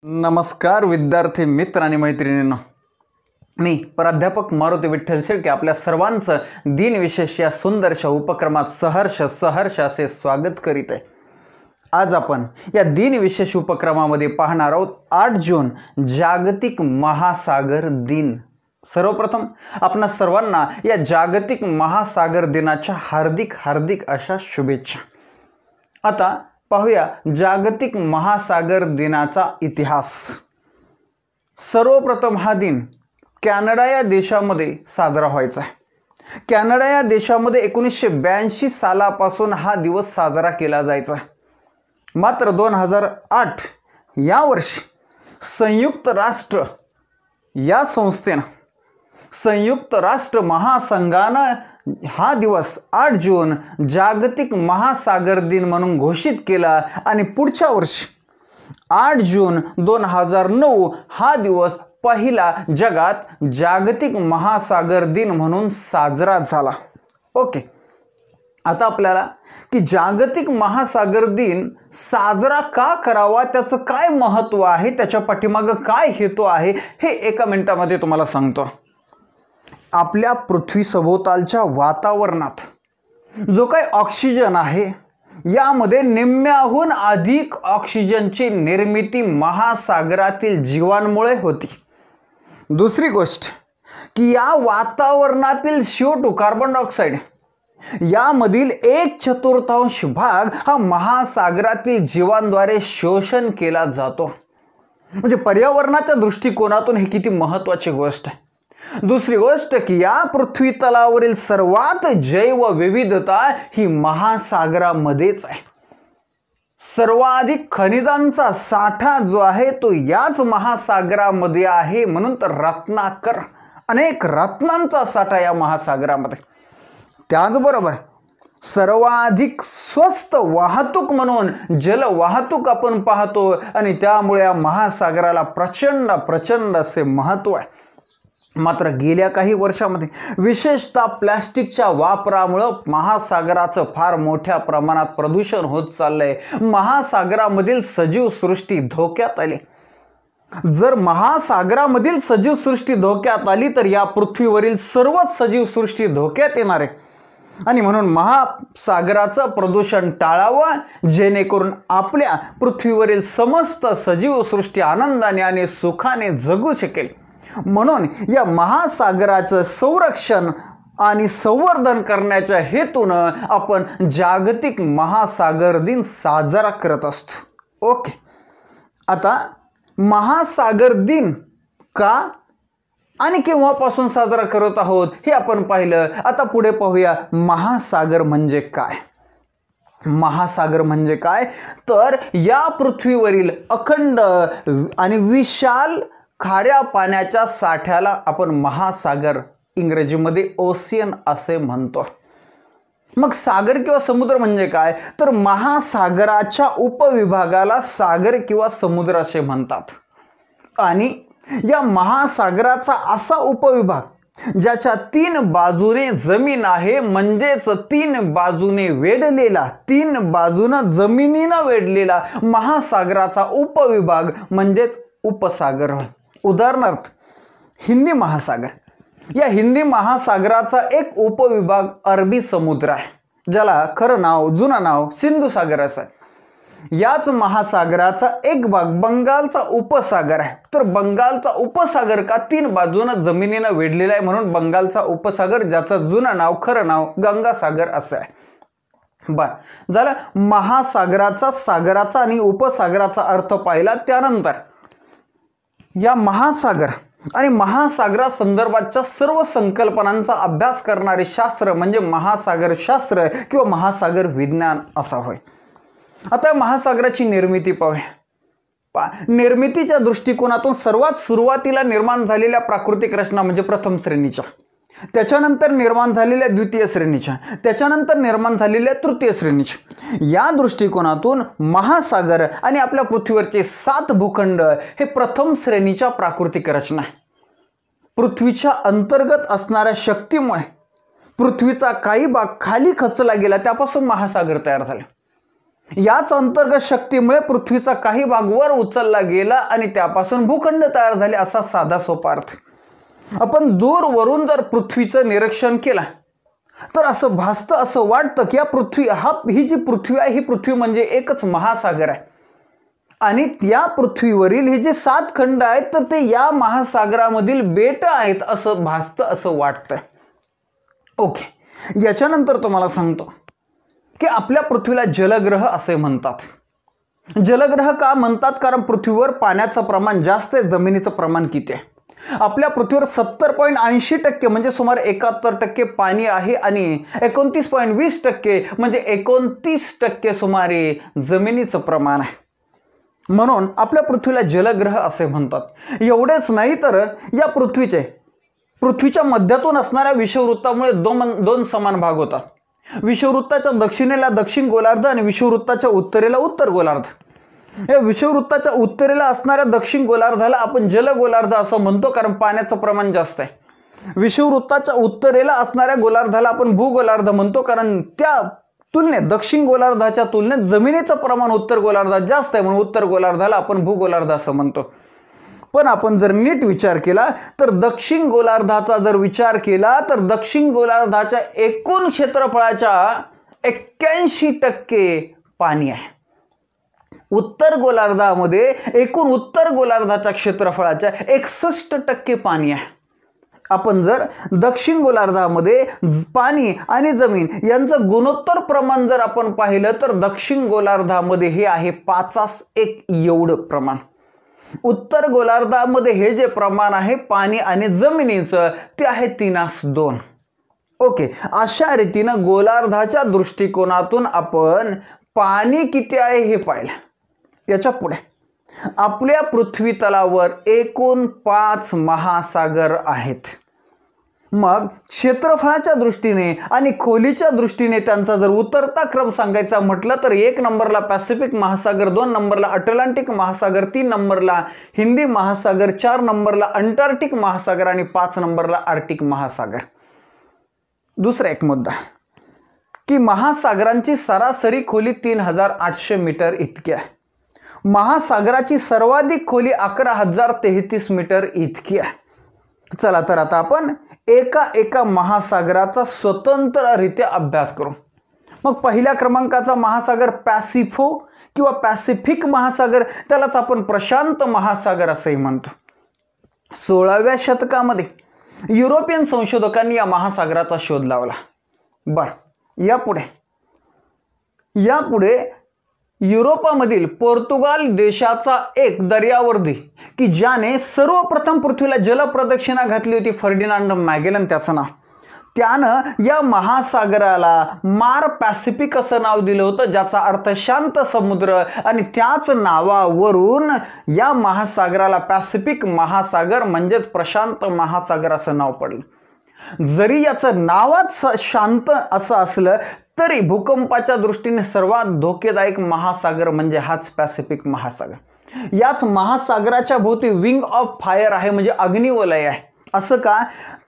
नमस्कार विद्यार्थी मित्र आणि मैत्रिणींनो, मी प्राध्यापक मारुती विठ्ठल शेळके आपल्या सर्वांचं दिनविशेष या सुंदरशा उपक्रमात सहर्ष असे स्वागत करीत आहे। आज आपण या दिनविशेष उपक्रमामध्ये पाहणार आहोत 8 जून जागतिक महासागर दिन। सर्वप्रथम आपणा सर्वांना या जागतिक महासागर दिनाच्या हार्दिक अशा शुभेच्छा। आता पाहूया जागतिक महासागर दिनाचा इतिहास। सर्वप्रथम हा दिन कॅनडा या देशामध्ये साजरा व्हायचा आहे। कॅनडा या देशामध्ये 1982 सालापासून हा दिवस साजरा केला जायचा। मात्र 2008 या वर्षी संयुक्त राष्ट्र या संस्थेने संयुक्त राष्ट्र महासंघाने हा दिवस 8 जून जागतिक महासागर दिन म्हणून घोषित केला आणि पुढच्या वर्षी 8 जून 2009 हा दिवस पहिला जगात जागतिक महासागर दिन म्हणून साजरा झाला। ओके, आता आपल्याला की जागतिक महासागर दिन साजरा का करावा, त्याचं काय महत्त्व आहे, त्याच्या पाठीमागे काय हेतू आहे हे एका मिनिटामध्ये तुम्हाला सांगतो। आपल्या पृथ्वी सभोवतालच्या वातावरणात जो काही ऑक्सिजन आहे यामध्ये निम्म्याहून अधिक ऑक्सिजनची निर्मिती महासागरातील जीवांमुळे होती। दुसरी गोष्ट की या वातावरणातील CO2 कार्बन डायऑक्साइड यामधील 1/4 भाग हा महासागरातील जीवांद्वारे शोषण केला जातो। म्हणजे पर्यावरणाच्या दृष्टिकोनातून ही किती महत्त्वाची गोष्ट आहे। दुसरी गोष्ट की या पृथ्वी तलावरील सर्वात जैवविविधता ही महासागरामध्येच आहे। सर्वाधिक खनिजांचा साठा जो आहे तो याच महासागरामध्ये आहे, म्हणून तर रत्नाकर अनेक रत्नांचा साठा या महासागरामध्ये। त्याचबरोबर सर्वाधिक स्वस्त वाहतूक म्हणून जलवाहतूक आपण पाहतो आणि त्यामुळे या महासागराला प्रचंड असे महत्त्व आहे। मात्र गेल्या काही वर्षांमध्ये विशेषतः प्लास्टिकच्या वापरामुळे महासागराचं फार मोठ्या प्रमाणात प्रदूषण होत चाललंय। महासागरामधील सजीव सृष्टी धोक्यात आली। जर महासागरामधील सजीव सृष्टी धोक्यात आली तर या पृथ्वीवरील सर्वच सजीव सृष्टी धोक्यात येणार आहे आणि म्हणून महासागराचं प्रदूषण टाळावं जेणेकरून आपल्या पृथ्वीवरील समस्त सजीव सृष्टी आनंदाने आणि सुखाने जगू शकेल। म्हणून या महासागराचं संरक्षण आणि संवर्धन करण्याच्या हेतूनं आपण जागतिक महासागर दिन साजरा करत असतो। ओके, आता महासागर दिन का आणि केव्हापासून साजरा करत आहोत हे आपण पाहिलं। आता पुढे पाहूया महासागर म्हणजे काय। महासागर म्हणजे काय तर या पृथ्वीवरील अखंड आणि विशाल खाऱ्या पाण्याच्या साठ्याला आपण महासागर इंग्रजीमध्ये ओशियन असे म्हणतो। मग सागर किंवा समुद्र म्हणजे काय तर महासागराच्या उपविभागाला सागर किंवा समुद्र असे म्हणतात। आणि या महासागराचा असा उपविभाग ज्याच्या 3 बाजूने जमीन आहे, म्हणजेच 3 बाजूने वेढलेला, 3 बाजूने जमिनीने वेढलेला महासागराचा उपविभाग म्हणजेच उपसागर। उदाहरणार्थ हिंदी महासागर, या हिंदी महासागराचा एक उपविभाग अरबी समुद्र आहे, ज्याला खरं नाव जुनं नाव सिंधू सागर असं आहे। याच महासागराचा एक भाग बंगालचा उपसागर आहे। तर बंगालचा उपसागर का 3 बाजूने जमिनीने वेढलेला आहे म्हणून बंगालचा उपसागर, ज्याचं जुनं नाव खरं नाव गंगासागर असं आहे। बरं झालं, महासागराचा सागराचा आणि उपसागराचा अर्थ पाहिला। त्यानंतर या महासागर आणि महासागरा संदर्भाच्या सर्व संकल्पनांचा अभ्यास करणारे शास्त्र म्हणजे महासागर शास्त्र किंवा महासागर विज्ञान असा होय। आता महासागराची निर्मिती पाहूया। निर्मितीच्या दृष्टिकोनातून सर्वात सुरुवातीला निर्माण झालेल्या प्राकृतिक रचना म्हणजे प्रथम श्रेणीच्या, त्याच्यानंतर निर्माण झालेल्या द्वितीय श्रेणीच्या, त्याच्यानंतर निर्माण झालेल्या तृतीय श्रेणीच्या। या दृष्टिकोनातून महासागर आणि आपल्या पृथ्वीवरचे 7 भूखंड हे प्रथम श्रेणीच्या प्राकृतिक रचना आहे। पृथ्वीच्या अंतर्गत असणाऱ्या शक्तीमुळे पृथ्वीचा काही भाग खाली खचला गेला, त्यापासून महासागर तयार झाले। याच अंतर्गत शक्तीमुळे पृथ्वीचा काही भाग वर उचलला गेला आणि त्यापासून भूखंड तयार झाले, असा साधा सोपा अर्थ. आपण दूरवरून जर पृथ्वीचं निरीक्षण केलं तर असं भासतं, असं वाटतं की ही जी पृथ्वी आहे, ही पृथ्वी म्हणजे एकच महासागर आहे आणि त्या पृथ्वीवरील हे जे 7 खंड आहेत तर ते या महासागरामधील बेट आहेत, असं भासतं, असं वाटतं. ओके, याच्यानंतर तुम्हाला सांगतो की आपल्या पृथ्वीला जलग्रह असे म्हणतात. जलग्रह का म्हणतात? कारण पृथ्वीवर पाण्याचं प्रमाण जास्त आहे, जमिनीचं प्रमाण किती आहे? आपल्या पृथ्वीवर 70.80% म्हणजे सुमारे 71% पाणी आहे आणि 29.20% म्हणजे 29% सुमारे जमिनीचं प्रमाण आहे. म्हणून आपल्या पृथ्वीला जलग्रह असे म्हणतात. एवढेच नाही तर या पृथ्वीच्या मध्यातून असणाऱ्या विषुववृत्तामुळे दोन समान भाग होतात. विषुववृत्ताच्या दक्षिणेला दक्षिण गोलार्ध आणि विषुववृत्ताच्या उत्तरेला उत्तर गोलार्ध. या विषुववृत्ताच्या उत्तरेला असणाऱ्या दक्षिण गोलार्धाला आपण जलगोलार्ध असं म्हणतो, कारण पाण्याचं प्रमाण जास्त आहे. विषुववृत्ताच्या उत्तरेला असणाऱ्या गोलार्धाला आपण भूगोलार्ध म्हणतो, कारण त्या तुलनेत दक्षिण गोलार्धाच्या तुलनेत जमिनीचं प्रमाण उत्तर गोलार्धात जास्त आहे, म्हणून उत्तर गोलार्धाला आपण भूगोलार्ध असं म्हणतो. पण आपण जर नीट विचार केला तर दक्षिण गोलार्धाचा जर विचार केला तर दक्षिण गोलार्धाच्या एकूण क्षेत्रफळाच्या 81% पाणी आहे. उत्तर गोलार्धामध्ये एकूण उत्तर गोलार्धाच्या क्षेत्रफळाच्या 61% पाणी आहे. आपण जर दक्षिण गोलार्धामध्ये पाणी आणि जमीन यांचं गुणोत्तर प्रमाण जर आपण पाहिलं तर दक्षिण गोलार्धामध्ये हे आहे 5:1 एवढं प्रमाण. उत्तर गोलार्धामध्ये हे जे प्रमाण आहे पाणी आणि जमिनीचं ते आहे 3:2. ओके, अशा रीतीनं गोलार्धाच्या दृष्टिकोनातून आपण पाणी किती आहे हे पाहिलं. याच्या पुढे आपल्या पृथ्वी तलावर एकूण 5 महासागर आहेत. मग क्षेत्रफळाच्या दृष्टीने आणि खोलीच्या दृष्टीने त्यांचा जर उतरता क्रम सांगायचा म्हटलं तर 1 नंबरला पॅसिफिक महासागर, 2 नंबरला अटलांटिक महासागर, 3 नंबरला हिंदी महासागर, 4 नंबरला अंटार्क्टिक महासागर आणि 5 नंबरला आर्क्टिक महासागर. दुसरा एक मुद्दा की महासागरांची सरासरी खोली 3800 मीटर इतकी आहे. महासागराची सर्वाधिक खोली 11,033 मीटर इतकी आहे. चला तर आता आपण एका महासागराचा स्वतंत्ररित्या अभ्यास करू. मग पहिल्या क्रमांकाचा महासागर किंवा पॅसिफिक महासागर, त्यालाच आपण प्रशांत महासागर असंही म्हणतो. 16व्या शतकामध्ये युरोपियन संशोधकांनी या महासागराचा शोध लावला. यापुढे युरोपामधील पोर्तुगाल देशाचा एक दर्यावर्दी की ज्याने सर्वप्रथम पृथ्वीला जलप्रदक्षिणा घातली होती, फर्डिनांड मॅगेलन त्याचं नाव, त्यानं या महासागराला मार पॅसिफिक असं नाव दिलं होतं, ज्याचा अर्थ शांत समुद्र, आणि त्याच नावावरून या महासागराला पॅसिफिक महासागर म्हणजेच प्रशांत महासागर असं नाव पडलं. जरी याचं नावच शांत असं असलं तरी भूकंपाच्या दृष्टीने सर्वात धोकेदायक महासागर म्हणजे हाच पॅसिफिक महासागर. याच महासागराच्या भोवती विंग ऑफ फायर आहे, म्हणजे अग्निवलय आहे. असं का?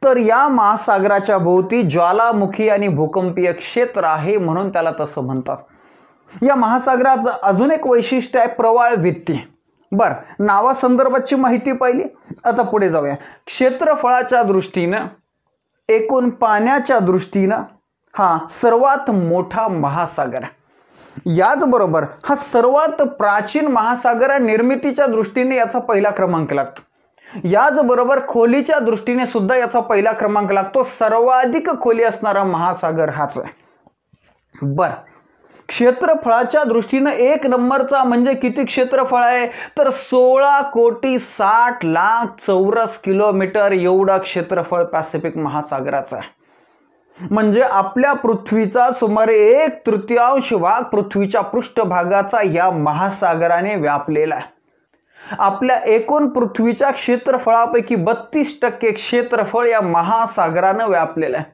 तर या महासागराच्या भोवती ज्वालामुखी आणि भूकंपीय क्षेत्र आहे, म्हणून त्याला तसं म्हणतात. या महासागराचं अजून एक वैशिष्ट्य आहे प्रवाळ भित्ती. नावासंदर्भाची माहिती पाहिली. आता पुढे जाऊया. क्षेत्रफळाच्या दृष्टीनं, एकूण पाण्याच्या दृष्टीनं हा सर्वात मोठा महासागर आहे. याचबरोबर हा सर्वात प्राचीन महासागर आहे. निर्मितीच्या दृष्टीने याचा पहिला क्रमांक लागतो. याचबरोबर खोलीच्या दृष्टीने सुद्धा याचा पहिला क्रमांक लागतो. सर्वाधिक खोली असणारा महासागर हाच आहे. क्षेत्रफळाच्या दृष्टीनं 1 नंबरचा म्हणजे किती क्षेत्रफळ आहे तर 16,60,00,000 चौरस किलोमीटर एवढा क्षेत्रफळ पॅसिफिक महासागराचं आहे. म्हणजे आपल्या पृथ्वीचा सुमारे 1/3 भाग पृथ्वीच्या पृष्ठभागाचा या महासागराने व्यापलेला आहे. आपल्या एकूण पृथ्वीच्या क्षेत्रफळापैकी 32% क्षेत्रफळ या महासागरानं व्यापलेलं आहे.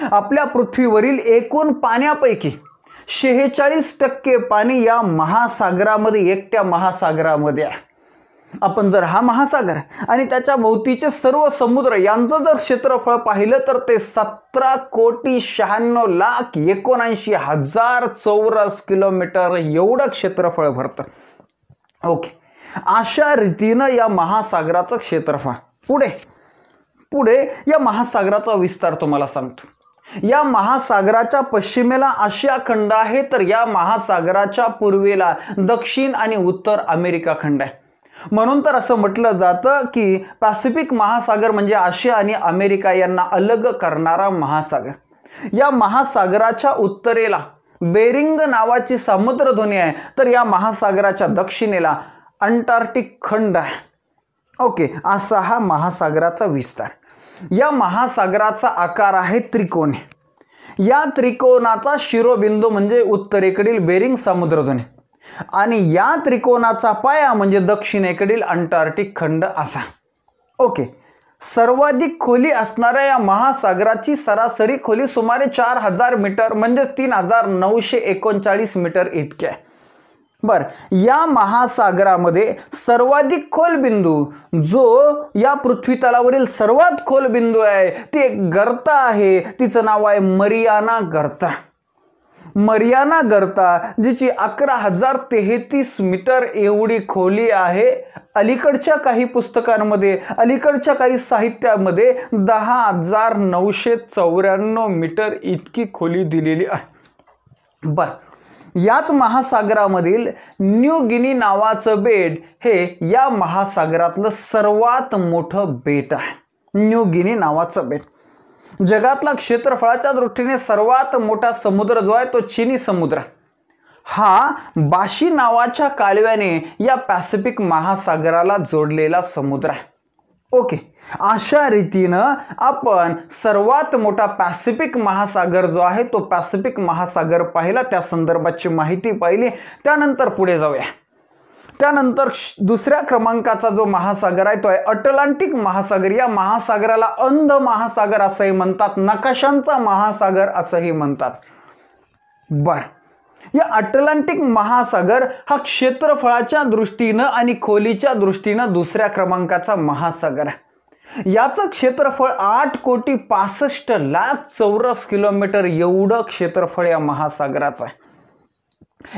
आपल्या पृथ्वीवरील एकूण पाण्यापैकी 46% पाणी या महासागरामध्ये, एकट्या महासागरामध्ये आहे. आपण जर हा महासागर आणि त्याच्या भोवतीचे सर्व समुद्र यांचं जर क्षेत्रफळ पाहिलं तर ते 17,96,79,000 चौरस किलोमीटर एवढं क्षेत्रफळ भरतं. ओके, अशा रीतीनं या महासागराचं क्षेत्रफळ. पुढे या महासागराचा विस्तार तुम्हाला सांगतो. या महासागराच्या पश्चिमेला आशिया खंड आहे, तर या महासागराच्या पूर्वेला दक्षिण आणि उत्तर अमेरिका खंड आहे. म्हणून तर असं म्हटलं जातं की पॅसिफिक महासागर म्हणजे आशिया आणि अमेरिका यांना अलग करणारा महासागर. या महासागराच्या उत्तरेला बेरिंग नावाची समुद्रधुनी आहे, तर या महासागराच्या दक्षिणेला अंटार्क्टिक खंड आहे. ओके, असा हा महासागराचा विस्तार. या महासागराचा आकार आहे त्रिकोणी. या त्रिकोणाचा शिरोबिंदू म्हणजे उत्तरेकडील बेरिंग समुद्रधुनी आणि या त्रिकोणाचा पाया म्हणजे दक्षिणेकडील अंटार्क्टिक खंड असा. ओके, सर्वाधिक खोली असणाऱ्या या महासागराची सरासरी खोली सुमारे 4,000 मीटर म्हणजे 3,939 मीटर इतकी आहे. बर, या महासागरामध्ये सर्वाधिक खोल बिंदू जो या पृथ्वी तलावरील सर्वात खोल बिंदू आहे ती एक गर्त आहे. तिचं नाव आहे मरियाना गर्ता. मरियाना गर्ता जिची 11,033 मीटर एवढी खोली आहे. अलीकडच्या काही पुस्तकांमध्ये, अलीकडच्या काही साहित्यामध्ये 10,994 मीटर इतकी खोली दिलेली आहे. बर, याच महासागरामधील न्यू गिनी नावाचं बेट हे या महासागरातलं सर्वात मोठं बेट आहे. न्यू गिनी नावाचं बेट. जगातला क्षेत्रफळाच्या दृष्टीने सर्वात मोठा समुद्र जो आहे तो चिनी समुद्र. हा बाशी नावाच्या कालव्याने या पॅसिफिक महासागराला जोडलेला समुद्र आहे. ओके, अशा रीतीनं आपण सर्वात मोठा पॅसिफिक महासागर जो आहे तो पॅसिफिक महासागर पाहिला, त्या संदर्भाची माहिती पाहिली. त्यानंतर पुढे जाऊया. त्यानंतर दुसऱ्या क्रमांकाचा जो महासागर आहे तो आहे अटलांटिक महासागर. या महासागराला अंध महासागर असंही म्हणतात, नकाशांचा महासागर असंही म्हणतात. बर, या अटलांटिक महासागर हा क्षेत्रफळाच्या दृष्टीनं आणि खोलीच्या दृष्टीनं दुसऱ्या क्रमांकाचा महासागर आहे. याचं क्षेत्रफळ 8,65,00,000 चौरस किलोमीटर एवढं क्षेत्रफळ या महासागराचं आहे.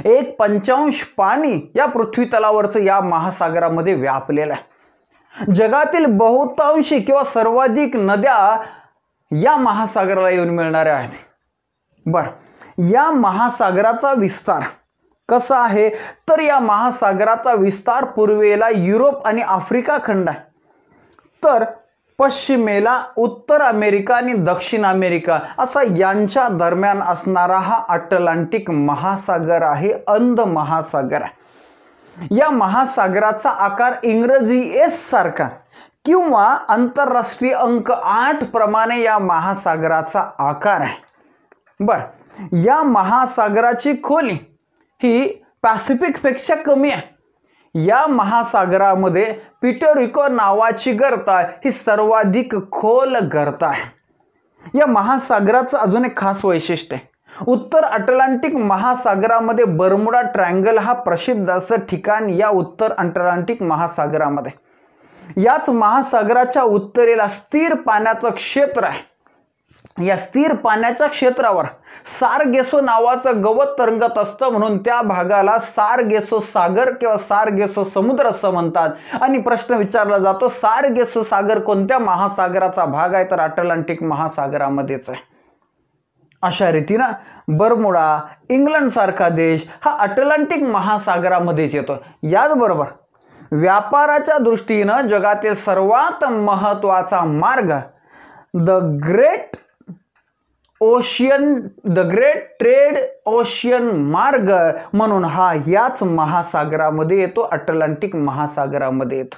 1/5 पाणी या पृथ्वी तलावरचं या महासागरामध्ये व्यापलेलं आहे. जगातील बहुतांशी किंवा सर्वाधिक नद्या या महासागराला येऊन मिळणाऱ्या आहेत. बर, या महासागराचा विस्तार कसा आहे तर या महासागराचा विस्तार पूर्वेला युरोप आणि आफ्रिका खंड आहे, तर पश्चिमेला उत्तर अमेरिका आणि दक्षिण अमेरिका असा यांच्या दरम्यान असणारा हा अटलांटिक महासागर आहे, अंध महासागर आहे. या महासागराचा आकार इंग्रजी एस सारखा किंवा आंतरराष्ट्रीय अंक 8 प्रमाणे या महासागराचा आकार आहे. बर, या महासागराची खोली ही पॅसिफिकपेक्षा कमी आहे. या महासागरामध्ये पिटोरिको नावाची गर्त ही सर्वाधिक खोल गर्त आहे. या महासागराचं अजून एक खास वैशिष्ट्य आहे. उत्तर अटलांटिक महासागरामध्ये बर्मुडा ट्रायंगल हा प्रसिद्ध असं ठिकाण या उत्तर अटलांटिक महासागरामध्ये. याच महासागराच्या उत्तरेला स्थिर पाण्याचं क्षेत्र आहे. या स्थिर पाण्याच्या क्षेत्रावर सारगेसो नावाचं गवत तरंगत असतं, म्हणून त्या भागाला सारगेसो सागर किंवा सारगेसो समुद्र असं म्हणतात. आणि प्रश्न विचारला जातो सारगेसो सागर कोणत्या महासागराचा भाग आहे, तर अटलांटिक महासागरामध्येच आहे. अशा रीतीनं बर्मुडा, इंग्लंड सारखा देश हा अटलांटिक महासागरामध्येच येतो. याचबरोबर व्यापाराच्या दृष्टीनं जगातील सर्वात महत्त्वाचा मार्ग द ग्रेट ट्रेड ओशियन मार्ग म्हणून हा याच महासागरामध्ये येतो, अटलांटिक महासागरामध्ये येतो.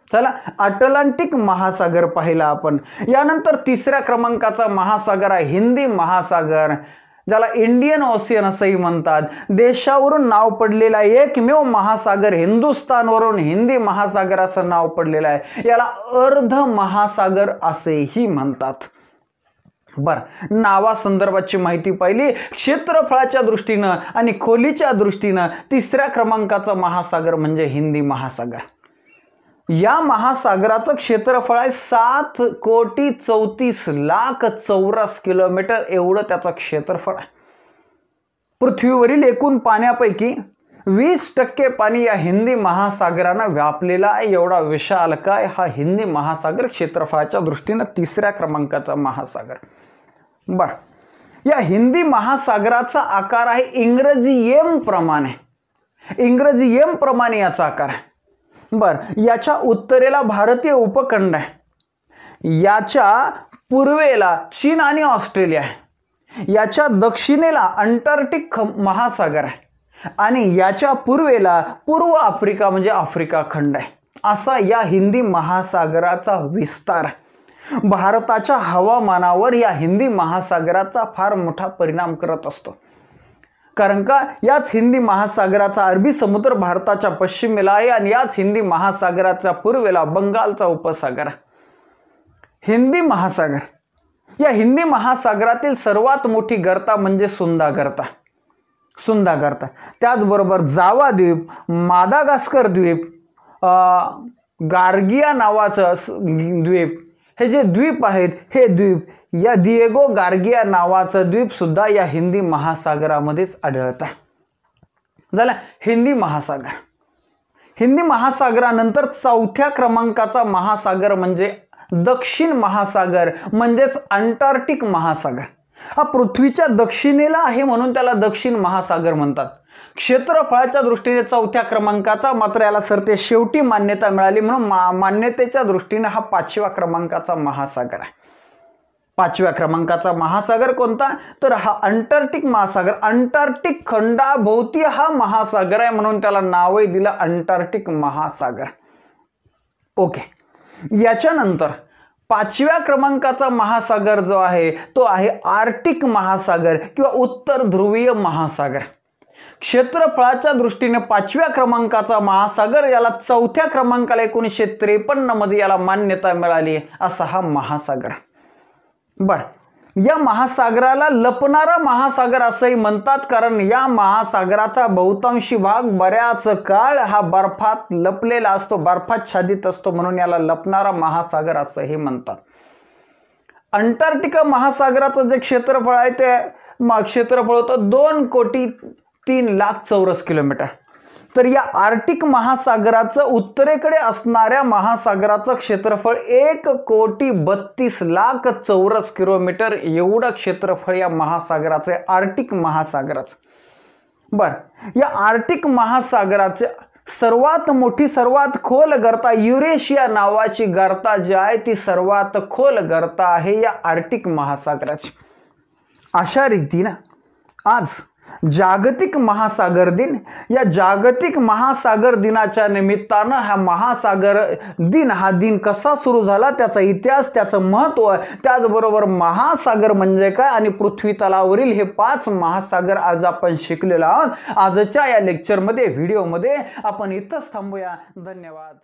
चला, अटलांटिक महासागर पाहिला आपण. यानंतर तिसऱ्या क्रमांकाचा महासागर आहे हिंदी महासागर, ज्याला इंडियन ओशियन असंही म्हणतात. देशावरून नाव पडलेला एकमेव महासागर, हिंदुस्थानवरून हिंदी महासागर असं नाव पडलेलं आहे. याला अर्ध महासागर असेही म्हणतात. बर, नावा संदर्भाची माहिती पाहिली. क्षेत्रफळाच्या दृष्टीनं आणि खोलीच्या दृष्टीनं तिसऱ्या क्रमांकाचा महासागर म्हणजे हिंदी महासागर. या महासागराचं क्षेत्रफळ आहे 7,34,00,000 चौरस किलोमीटर एवढं त्याचं क्षेत्रफळ आहे. पृथ्वीवरील एकूण पाण्यापैकी 20% पाणी या हिंदी महासागरानं व्यापलेला आहे. एवढा विशालकाय हा हिंदी महासागर क्षेत्रफळाच्या दृष्टीनं 3ऱ्या क्रमांकाचा महासागर. बर, या हिंदी महासागराचा आकार आहे इंग्रजी एम प्रमाणे. इंग्रजी एम प्रमाणे याचा आकार आहे. बर, याच्या उत्तरेला भारतीय उपखंड आहे, याच्या पूर्वेला चीन आणि ऑस्ट्रेलिया आहे, याच्या दक्षिणेला अंटार्क्टिक महासागर आहे आणि याच्या पूर्वेला पूर्व आफ्रिका म्हणजे आफ्रिका खंड आहे. असा या हिंदी महासागराचा विस्तार आहे. भारताच्या हवामानावर या हिंदी महासागराचा फार मोठा परिणाम करत असतो, कारण का याच हिंदी महासागराचा अरबी समुद्र भारताच्या पश्चिमेला आहे आणि याच हिंदी महासागराच्या पूर्वेला बंगालचा उपसागर आहे. हिंदी महासागर, या हिंदी महासागरातील सर्वात मोठी गर्ता म्हणजे सुंदा गर्ता. त्याचबरोबर जावा द्वीप, मादागास्कर द्वीप, गार्गिया नावाचं द्वीप, हे जे द्वीप आहेत हे द्वीप, या दिएगो गार्गिया नावाचं द्वीप सुद्धा या हिंदी महासागरामध्येच आढळतं. झालं हिंदी महासागर. हिंदी महासागरानंतर 4थ्या क्रमांकाचा महासागर म्हणजे दक्षिण महासागर म्हणजेच अंटार्क्टिक महासागर. हा पृथ्वीच्या दक्षिणेला आहे म्हणून त्याला दक्षिण महासागर म्हणतात. क्षेत्रफळाच्या दृष्टीने 4थ्या क्रमांकाचा, मात्र याला सरते शेवटी मान्यता मिळाली म्हणून मान्यतेच्या दृष्टीने हा 5व्या क्रमांकाचा महासागर आहे. 5व्या क्रमांकाचा महासागर कोणता, तर हा अंटार्क्टिक महासागर. अंटार्क्टिक खंडाभोवती हा महासागर आहे म्हणून त्याला नावही दिलं अंटार्क्टिक महासागर. ओके, याच्यानंतर 5व्या क्रमांकाचा महासागर जो आहे तो आहे आर्क्टिक महासागर किंवा उत्तर ध्रुवीय महासागर. क्षेत्रफळाच्या दृष्टीने 5व्या क्रमांकाचा महासागर, याला 4थ्या क्रमांकाला 1953 मध्ये याला मान्यता मिळाली असा हा महासागर. बर, या महासागराला लपणारा महासागर असंही म्हणतात, कारण या महासागराचा बहुतांशी भाग बऱ्याच काळ हा बर्फात लपलेला असतो, बर्फाच्छादित असतो म्हणून याला लपणारा महासागर असंही म्हणतात. अंटार्क्टिका महासागराचं जे क्षेत्रफळ आहे ते क्षेत्रफळ होतं 2,03,00,000 चौरस किलोमीटर. तर या आर्क्टिक महासागराचं उत्तरेकडे असणाऱ्या महासागराचं क्षेत्रफळ 1,32,00,000 चौरस किलोमीटर एवढं क्षेत्रफळ या महासागराचं आहे, आर्क्टिक महासागराचं. बर, या आर्क्टिक महासागराचे सर्वात मोठी, सर्वात खोल गर्ता युरेशिया नावाची गर्ता जी आहे ती सर्वात खोल गर्ता आहे या आर्क्टिक महासागराची. अशा रीतीनं आज जागतिक महासागर दिन, या जागतिक महासागर दिनाच्या निमित्तानं हा महासागर दिन, हा दिन कसा सुरू झाला, त्याचा इतिहास, त्याचं महत्त्व, त्याचबरोबर महासागर म्हणजे काय आणि पृथ्वी तलावरील हे 5 महासागर आज आपण शिकलेलो आहोत. आजच्या या लेक्चरमध्ये, व्हिडिओमध्ये आपण इथंच थांबूया. धन्यवाद.